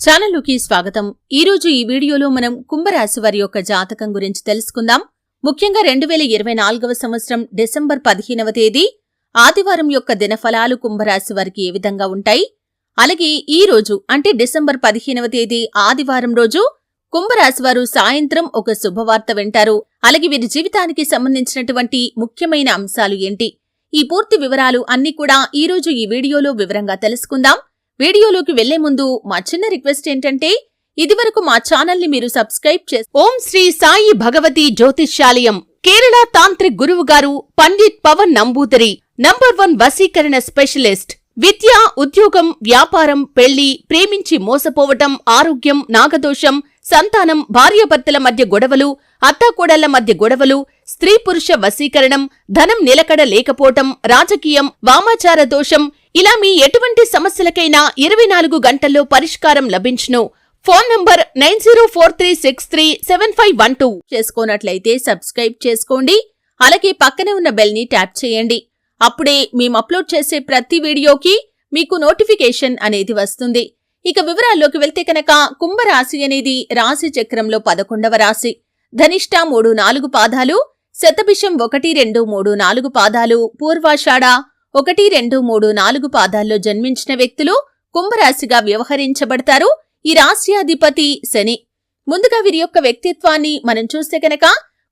ఛానల్లోకి స్వాగతం. ఈరోజు ఈ వీడియోలో మనం కుంభరాశి వారి యొక్క జాతకం గురించి తెలుసుకుందాం. ముఖ్యంగా 2024వ సంవత్సరం డిసెంబర్ 15వ తేదీ ఆదివారం యొక్క దినఫలాలు కుంభరాశి వారికి ఏ విధంగా ఉంటాయి, అలాగే ఈ రోజు అంటే డిసెంబర్ 15వ తేదీ ఆదివారం రోజు కుంభరాశి వారు సాయంత్రం ఒక శుభవార్త వింటారు. అలాగే వీరి జీవితానికి సంబంధించినటువంటి ముఖ్యమైన అంశాలు ఏంటి, ఈ పూర్తి వివరాలు అన్ని కూడా ఈ రోజు ఈ వీడియోలో వివరంగా తెలుసుకుందాం. వీడియోలోకి వెళ్లే ముందు మా చిన్న రిక్వెస్ట్ ఏంటంటే, ఇదివరకు మా ఛానల్ ని మీరు సబ్స్క్రైబ్ చేసి ఓం శ్రీ సాయి భగవతి జ్యోతిష్యాలయం కేరళ తాంత్రిక్ గురువు గారు పండిత్ పవన్ నంబూదరి #1 వశీకరణ స్పెషలిస్ట్. విద్య, ఉద్యోగం, వ్యాపారం, పెళ్లి, ప్రేమించి మోసపోవటం, ఆరోగ్యం, నాగదోషం, సంతానం, భార్యాభర్తల మధ్య గొడవలు, అత్తాకోడళ్ల మధ్య గొడవలు, స్త్రీ పురుష వశీకరణం, ధనం నిలకడ లేకపోవటం, రాజకీయం, వామాచార దోషం, ఇలా మీ ఎటువంటి సమస్యలకైనా 24 గంటల్లో పరిష్కారం లభించును. ఫోన్ నంబర్ 9043637512 చేసుకోనట్లయితే సబ్స్క్రైబ్ చేసుకోండి. అలాగే పక్కనే ఉన్న బెల్ ని ట్యాప్ చేయండి. అప్పుడే మేము అప్లోడ్ చేసే ప్రతి వీడియోకి మీకు నోటిఫికేషన్ అనేది వస్తుంది. ఇక వివరాల్లోకి వెళ్తే కనుక, కుంభరాశి అనేది రాశి చక్రంలో 11వ రాశి. ధనిష్ట 3-4 పాదాలు, శతభిషం 1-2-3-4 పాదాలు, పూర్వాషాఢ 1-2-3-4 పాదాల్లో జన్మించిన వ్యక్తులు కుంభరాశిగా వ్యవహరించబడతారు. ఈ రాశ్యాధిపతి శని. ముందుగా వీరి యొక్క వ్యక్తిత్వాన్ని మనం చూస్తే కనుక,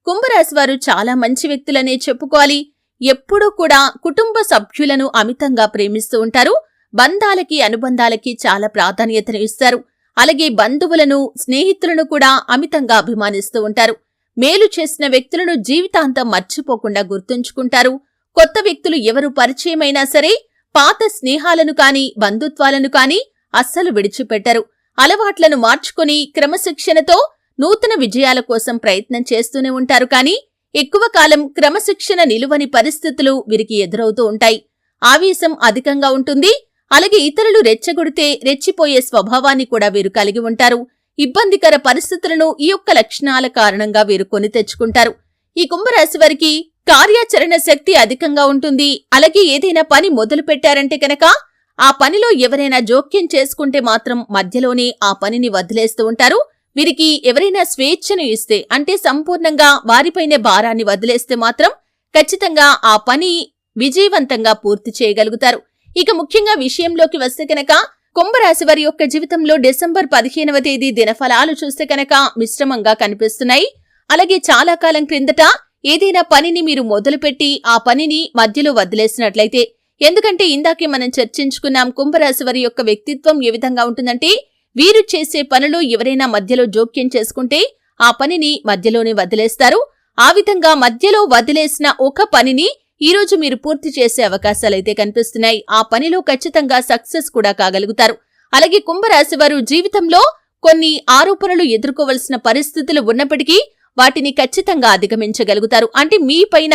కుంభరాశి వారు చాలా మంచి వ్యక్తులనే చెప్పుకోవాలి. ఎప్పుడూ కూడా కుటుంబ సభ్యులను అమితంగా ప్రేమిస్తూ ఉంటారు. బంధాలకి, అనుబంధాలకి చాలా ప్రాధాన్యతను ఇస్తారు. అలాగే బంధువులను, స్నేహితులను కూడా అమితంగా అభిమానిస్తూ ఉంటారు. మేలు చేసిన వ్యక్తులను జీవితాంతం మర్చిపోకుండా గుర్తుంచుకుంటారు. కొత్త వ్యక్తులు ఎవరు పరిచయమైనా సరే పాత స్నేహాలను కాని, బంధుత్వాలను కాని అస్సలు విడిచిపెట్టరు. అలవాట్లను మార్చుకుని క్రమశిక్షణతో నూతన విజయాల కోసం ప్రయత్నం చేస్తూనే ఉంటారు. కానీ ఎక్కువ కాలం క్రమశిక్షణ నిలువని పరిస్థితులు వీరికి ఎదురవుతూ ఉంటాయి. ఆవేశం అధికంగా ఉంటుంది. అలాగే ఇతరులు రెచ్చగొడితే రెచ్చిపోయే స్వభావాన్ని కూడా వీరు కలిగి ఉంటారు. ఇబ్బందికర పరిస్థితులను ఈ యొక్క లక్షణాల కారణంగా వీరు కొని తెచ్చుకుంటారు. ఈ కుంభరాశి వారికి కార్యాచరణ శక్తి అధికంగా ఉంటుంది. అలాగే ఏదైనా పని మొదలు పెట్టారంటే కనుక ఆ పనిలో ఎవరైనా జోక్యం చేసుకుంటే మాత్రం మధ్యలోనే ఆ పనిని వదిలేస్తూ ఉంటారు. వీరికి ఎవరైనా స్వేచ్ఛను ఇస్తే, అంటే సంపూర్ణంగా వారిపైనే భారాన్ని వదిలేస్తే మాత్రం ఖచ్చితంగా ఆ పని విజయవంతంగా పూర్తి చేయగలుగుతారు. ఇక ముఖ్యంగా విషయంలోకి వస్తే కనుక, కుంభరాశి వారి యొక్క జీవితంలో డిసెంబర్ 15వ తేదీ దినఫలాలు చూస్తే కనుక మిశ్రమంగా కనిపిస్తున్నాయి. అలాగే చాలా కాలం క్రిందట ఏదైనా పనిని మీరు మొదలుపెట్టి ఆ పనిని మధ్యలో వదిలేసినట్లయితే, ఎందుకంటే ఇందాకే మనం చర్చించుకున్నాం కుంభరాశి వారి యొక్క వ్యక్తిత్వం ఏ విధంగా ఉంటుందంటే, వీరు చేసే పనులు ఎవరైనా మధ్యలో జోక్యం చేసుకుంటే ఆ పనిని మధ్యలోనే వదిలేస్తారు. ఆ విధంగా మధ్యలో వదిలేసిన ఒక పనిని ఈ రోజు మీరు పూర్తి చేసే అవకాశాలైతే కనిపిస్తున్నాయి. ఆ పనిలో ఖచ్చితంగా సక్సెస్ కూడా కాగలుగుతారు. అలాగే కుంభరాశి వారు జీవితంలో కొన్ని ఆరోపణలు ఎదుర్కోవలసిన పరిస్థితులు ఉన్నప్పటికీ వాటిని ఖచ్చితంగా అధిగమించగలుగుతారు. అంటే మీ పైన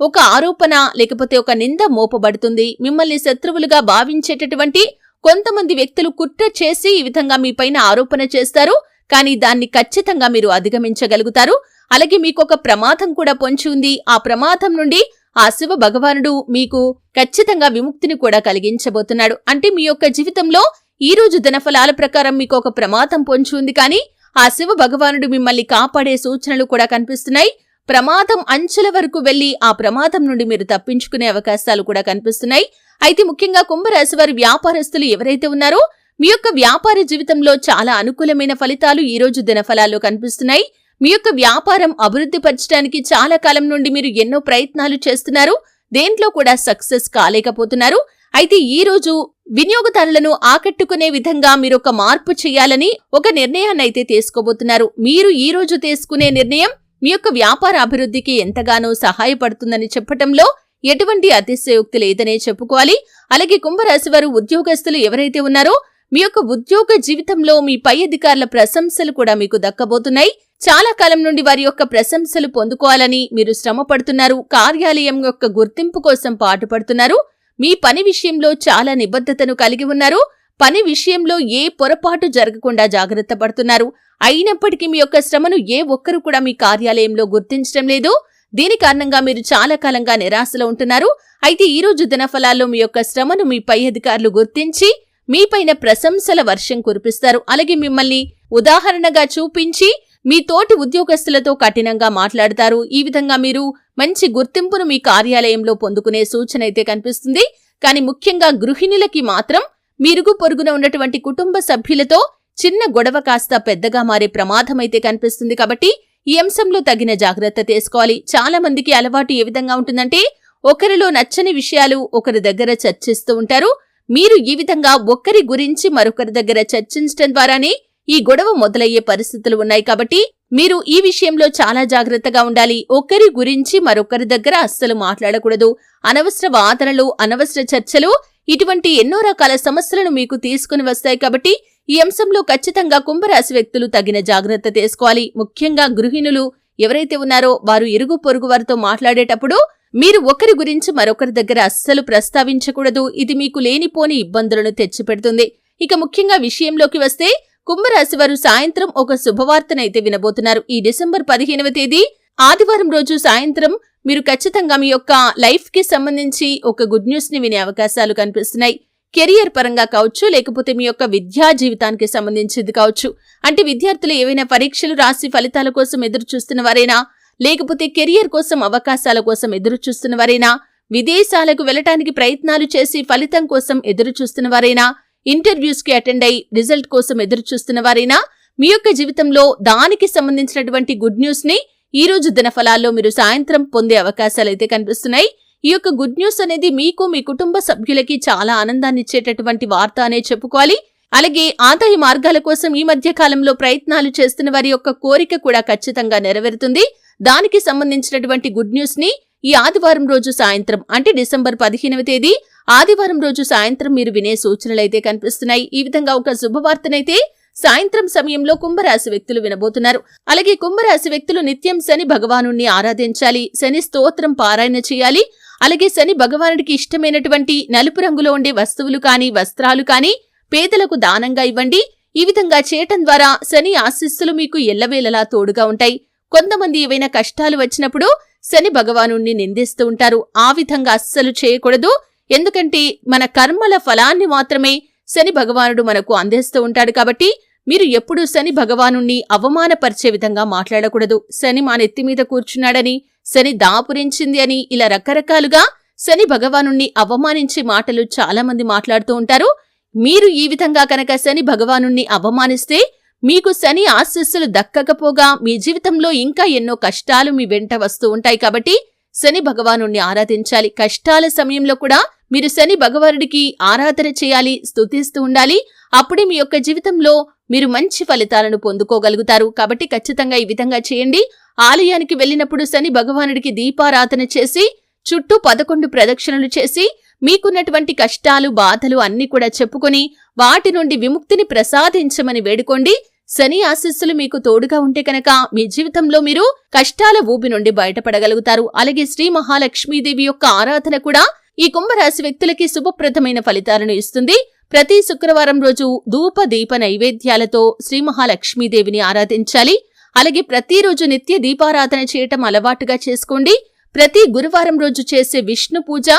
ఒక ఆరోపణ లేకపోతే ఒక నింద మోపబడుతుంది. మిమ్మల్ని శత్రువులుగా భావించేటటువంటి కొంతమంది వ్యక్తులు కుట్ర చేసి ఈ విధంగా మీ పైన ఆరోపణ చేస్తారు. కానీ దాన్ని ఖచ్చితంగా మీరు అధిగమించగలుగుతారు. అలాగే మీకు ఒక ప్రమాదం కూడా పొంచి ఉంది. ఆ ప్రమాదం నుండి ఆ శివ భగవానుడు మీకు ఖచ్చితంగా విముక్తిని కూడా కలిగించబోతున్నాడు. అంటే మీ యొక్క జీవితంలో ఈ రోజు దినఫలాల ప్రకారం మీకు ఒక ప్రమాదం పొంచి ఉంది. కానీ ఆ శివ భగవానుడు మిమ్మల్ని కాపాడే సూచనలు కూడా కనిపిస్తున్నాయి. ప్రమాదం అంచుల వరకు వెళ్లి ఆ ప్రమాదం నుండి మీరు తప్పించుకునే అవకాశాలు కూడా కనిపిస్తున్నాయి. అయితే ముఖ్యంగా కుంభరాశి వారి వ్యాపారస్తులు ఎవరైతే ఉన్నారో మీ యొక్క వ్యాపార జీవితంలో చాలా అనుకూలమైన ఫలితాలు ఈ రోజు దినఫలాల్లో కనిపిస్తున్నాయి. మీ యొక్క వ్యాపారం అభివృద్ధి పరచడానికి చాలా కాలం నుండి మీరు ఎన్నో ప్రయత్నాలు చేస్తున్నారు. దేంట్లో కూడా సక్సెస్ కాలేకపోతున్నారు. అయితే ఈ రోజు వినియోగదారులను ఆకట్టుకునే విధంగా మీరు ఒక మార్పు చేయాలని ఒక నిర్ణయాన్ని అయితే తీసుకోబోతున్నారు. మీరు ఈ రోజు తీసుకునే నిర్ణయం మీ యొక్క వ్యాపార అభివృద్ధికి ఎంతగానో సహాయపడుతుందని చెప్పటంలో ఎటువంటి అతిశయోక్తి లేదనే చెప్పుకోవాలి. అలాగే కుంభరాశి వారు ఉద్యోగస్తులు ఎవరైతే ఉన్నారో మీ యొక్క ఉద్యోగ జీవితంలో మీ పై అధికారుల ప్రశంసలు కూడా మీకు దక్కబోతున్నాయి. చాలా కాలం నుండి వారి యొక్క ప్రశంసలు పొందుకోవాలని మీరు శ్రమ పడుతున్నారు. కార్యాలయం యొక్క గుర్తింపు కోసం పాటుపడుతున్నారు. మీ పని విషయంలో చాలా నిబద్ధతను కలిగి ఉన్నారు. పని విషయంలో ఏ పొరపాటు జరగకుండా జాగ్రత్త పడుతున్నారు. అయినప్పటికీ మీ యొక్క శ్రమను ఏ ఒక్కరు కూడా మీ కార్యాలయంలో గుర్తించడం లేదు. దీని కారణంగా మీరు చాలా కాలంగా నిరాశలో ఉంటున్నారు. అయితే ఈ రోజు దినఫలాల్లో మీ యొక్క శ్రమను మీ పై అధికారులు గుర్తించి మీపైన ప్రశంసల వర్షం కురిపిస్తారు. అలాగే మిమ్మల్ని ఉదాహరణగా చూపించి మీ తోటి ఉద్యోగస్తులతో కఠినంగా మాట్లాడతారు. ఈ విధంగా మీరు మంచి గుర్తింపును మీ కార్యాలయంలో పొందుకునే సూచన అయితే కనిపిస్తుంది. కానీ ముఖ్యంగా గృహిణులకి మాత్రం మీరుగు పొరుగున ఉన్నటువంటి కుటుంబ సభ్యులతో చిన్న గొడవ కాస్త పెద్దగా మారే ప్రమాదం అయితే కనిపిస్తుంది. కాబట్టి ఈ అంశంలో తగిన జాగ్రత్త తీసుకోవాలి. చాలా మందికి అలవాటు ఏ విధంగా ఉంటుందంటే ఒకరిలో నచ్చని విషయాలు ఒకరి దగ్గర చర్చిస్తూ ఉంటారు. మీరు ఈ విధంగా ఒకరి గురించి మరొకరి దగ్గర చర్చించడం ద్వారానే ఈ గొడవ మొదలయ్యే పరిస్థితులు ఉన్నాయి. కాబట్టి మీరు ఈ విషయంలో చాలా జాగ్రత్తగా ఉండాలి. ఒకరి గురించి మరొకరి దగ్గర అస్సలు మాట్లాడకూడదు. అనవసర వాదనలు, అనవసర చర్చలు ఇటువంటి ఎన్నో రకాల సమస్యలను మీకు తీసుకుని వస్తాయి. కాబట్టి ఈ అంశంలో ఖచ్చితంగా కుంభరాశి వ్యక్తులు తగిన జాగ్రత్త తీసుకోవాలి. ముఖ్యంగా గృహిణులు ఎవరైతే ఉన్నారో వారు ఇరుగు పొరుగు వారితో మాట్లాడేటప్పుడు మీరు ఒకరి గురించి మరొకరి దగ్గర అస్సలు ప్రస్తావించకూడదు. ఇది మీకు లేనిపోని ఇబ్బందులను తెచ్చిపెడుతుంది. ఇక ముఖ్యంగా విషయంలోకి వస్తే కుంభరాశి వారు సాయంత్రం ఒక శుభవార్తనైతే వినబోతున్నారు. ఈ డిసెంబర్ 15వ తేదీ ఆదివారం రోజు సాయంత్రం మీరు ఖచ్చితంగా మీ యొక్క లైఫ్ కి సంబంధించి ఒక గుడ్ న్యూస్ ని వినే అవకాశాలు కనిపిస్తున్నాయి. కెరియర్ పరంగా కావచ్చు, లేకపోతే మీ యొక్క విద్యా జీవితానికి సంబంధించింది కావచ్చు. అంటే విద్యార్థులు ఏవైనా పరీక్షలు రాసి ఫలితాల కోసం ఎదురు చూస్తున్న వారైనా, లేకపోతే కెరియర్ కోసం అవకాశాల కోసం ఎదురు చూస్తున్న వారైనా, విదేశాలకు వెళ్లటానికి ప్రయత్నాలు చేసి ఫలితం కోసం ఎదురు చూస్తున్న వారైనా, ఇంటర్వ్యూస్ కి అటెండ్ అయి రిజల్ట్ కోసం ఎదురు చూస్తున్న వారైనా, మీ యొక్క జీవితంలో దానికి సంబంధించినటువంటి గుడ్ న్యూస్ ని ఈ రోజు దినఫలాల్లో మీరు సాయంత్రం పొందే అవకాశాలైతే కనిపిస్తున్నాయి. ఈ యొక్క గుడ్ న్యూస్ అనేది మీకు, మీ కుటుంబ సభ్యులకి చాలా ఆనందాన్ని ఇచ్చేటటువంటి వార్త అనే చెప్పుకోవాలి. అలాగే ఆదాయ మార్గాల కోసం ఈ మధ్య కాలంలో ప్రయత్నాలు చేస్తున్న వారి యొక్క కోరిక కూడా ఖచ్చితంగా నెరవేరుతుంది. దానికి సంబంధించినటువంటి గుడ్ న్యూస్ ని ఈ ఆదివారం రోజు సాయంత్రం అంటే డిసెంబర్ 15వ తేదీ ఆదివారం రోజు సాయంత్రం మీరు వినే సూచనలైతే కనిపిస్తున్నాయి. ఈ విధంగా ఒక శుభవార్తనైతే సాయంత్రం సమయంలో కుంభరాశి వ్యక్తులు వినబోతున్నారు. అలాగే కుంభరాశి వ్యక్తులు నిత్యం శని భగవానుణ్ణి ఆరాధించాలి. శని స్తోత్రం పారాయణ చేయాలి. అలాగే శని భగవానుడికి ఇష్టమైనటువంటి నలుపు రంగులో ఉండే వస్తువులు కానీ, వస్త్రాలు కానీ పేదలకు దానంగా ఇవ్వండి. ఈ విధంగా చేయటం ద్వారా శని ఆశీస్సులు మీకు ఎల్లవేళలా తోడుగా ఉంటాయి. కొంతమంది ఏవైనా కష్టాలు వచ్చినప్పుడు శని భగవానుణ్ణి నిందిస్తూ ఉంటారు. ఆ విధంగా అస్సలు చేయకూడదు. ఎందుకంటే మన కర్మల ఫలాన్ని మాత్రమే శని భగవానుడు మనకు అందిస్తూ ఉంటాడు. కాబట్టి మీరు ఎప్పుడూ శని భగవానుణ్ణి అవమానపరిచే విధంగా మాట్లాడకూడదు. శని మా నెత్తి మీద కూర్చున్నాడని, శని దాపురించింది అని ఇలా రకరకాలుగా శని భగవానుణ్ణి అవమానించే మాటలు చాలా మంది మాట్లాడుతూ ఉంటారు. మీరు ఈ విధంగా కనుక శని భగవానుణ్ణి అవమానిస్తే మీకు శని ఆశీస్సులు దక్కకపోగా మీ జీవితంలో ఇంకా ఎన్నో కష్టాలు మీ వెంట వస్తూ ఉంటాయి. కాబట్టి శని భగవానుణ్ణి ఆరాధించాలి. కష్టాల సమయంలో కూడా మీరు శని భగవానుడికి ఆరాధన చేయాలి, స్తుతిస్తూ ఉండాలి. అప్పుడే మీ యొక్క జీవితంలో మీరు మంచి ఫలితాలను పొందుకోగలుగుతారు. కాబట్టి ఖచ్చితంగా ఈ విధంగా చేయండి. ఆలయానికి వెళ్ళినప్పుడు శని భగవానుడికి దీపారాధన చేసి చుట్టూ 11 ప్రదక్షిణలు చేసి మీకున్నటువంటి కష్టాలు, బాధలు అన్ని కూడా చెప్పుకొని వాటి నుండి విముక్తిని ప్రసాదించమని వేడుకోండి. శని ఆశీస్సులు మీకు తోడుగా ఉంటే కనుక మీ జీవితంలో మీరు కష్టాల ఊబి నుండి బయటపడగలుగుతారు. అలాగే శ్రీ మహాలక్ష్మీదేవి యొక్క ఆరాధన కూడా ఈ కుంభరాశి వ్యక్తులకి శుభప్రదమైన ఫలితాలను ఇస్తుంది. ప్రతి శుక్రవారం రోజు ధూప దీప నైవేద్యాలతో శ్రీ మహాలక్ష్మీదేవిని ఆరాధించాలి. అలాగే ప్రతిరోజు నిత్య దీపారాధన చేయటం అలవాటుగా చేసుకోండి. ప్రతి గురువారం రోజు చేసే విష్ణు పూజ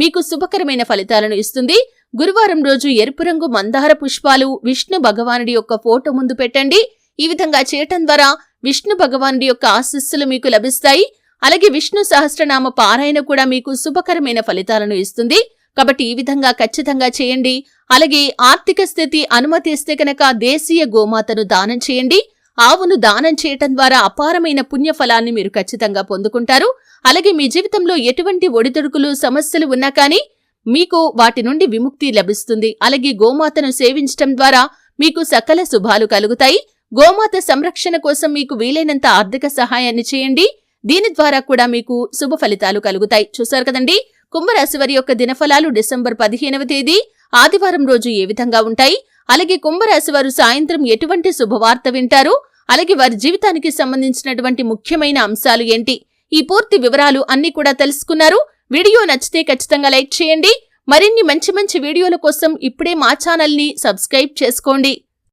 మీకు శుభకరమైన ఫలితాలను ఇస్తుంది. గురువారం రోజు ఎరుపు రంగు మందార పుష్పాలు విష్ణు భగవానుడి యొక్క ఫోటో ముందు పెట్టండి. ఈ విధంగా చేయటం ద్వారా విష్ణు భగవానుడి యొక్క ఆశీస్సులు మీకు లభిస్తాయి. అలాగే విష్ణు సహస్రనామ పారాయణ కూడా మీకు శుభకరమైన ఫలితాలను ఇస్తుంది. కాబట్టి ఈ విధంగా ఖచ్చితంగా చేయండి. అలాగే ఆర్థిక స్థితి అనుమతిస్తే కనుక దేశీయ గోమాతను దానం చేయండి. ఆవును దానం చేయటం ద్వారా అపారమైన పుణ్యఫలాన్ని మీరు ఖచ్చితంగా పొందుకుంటారు. అలాగే మీ జీవితంలో ఎటువంటి ఒడిదుడుకులు, సమస్యలు ఉన్నా కానీ మీకు వాటి నుండి విముక్తి లభిస్తుంది. అలాగే గోమాతను సేవించటం ద్వారా మీకు సకల శుభాలు కలుగుతాయి. గోమాత సంరక్షణ కోసం మీకు వీలైనంత ఆర్థిక సహాయాన్ని చేయండి. దీని ద్వారా కూడా మీకు శుభ ఫలితాలు కలుగుతాయి. చూశారు కదండి, కుంభరాశి వారి యొక్క దినఫలాలు డిసెంబర్ 15వ తేదీ ఆదివారం రోజు ఏ విధంగా ఉంటాయి, అలాగే కుంభరాశి వారు సాయంత్రం ఎటువంటి శుభవార్త వింటారు, అలాగే వారి జీవితానికి సంబంధించినటువంటి ముఖ్యమైన అంశాలు ఏంటి, ఈ పూర్తి వివరాలు అన్ని కూడా తెలుసుకున్నారు. వీడియో నచ్చితే ఖచ్చితంగా లైక్ చేయండి. మరిన్ని మంచి మంచి వీడియోల కోసం ఇప్పుడే మా ఛానల్ని సబ్స్క్రైబ్ చేసుకోండి.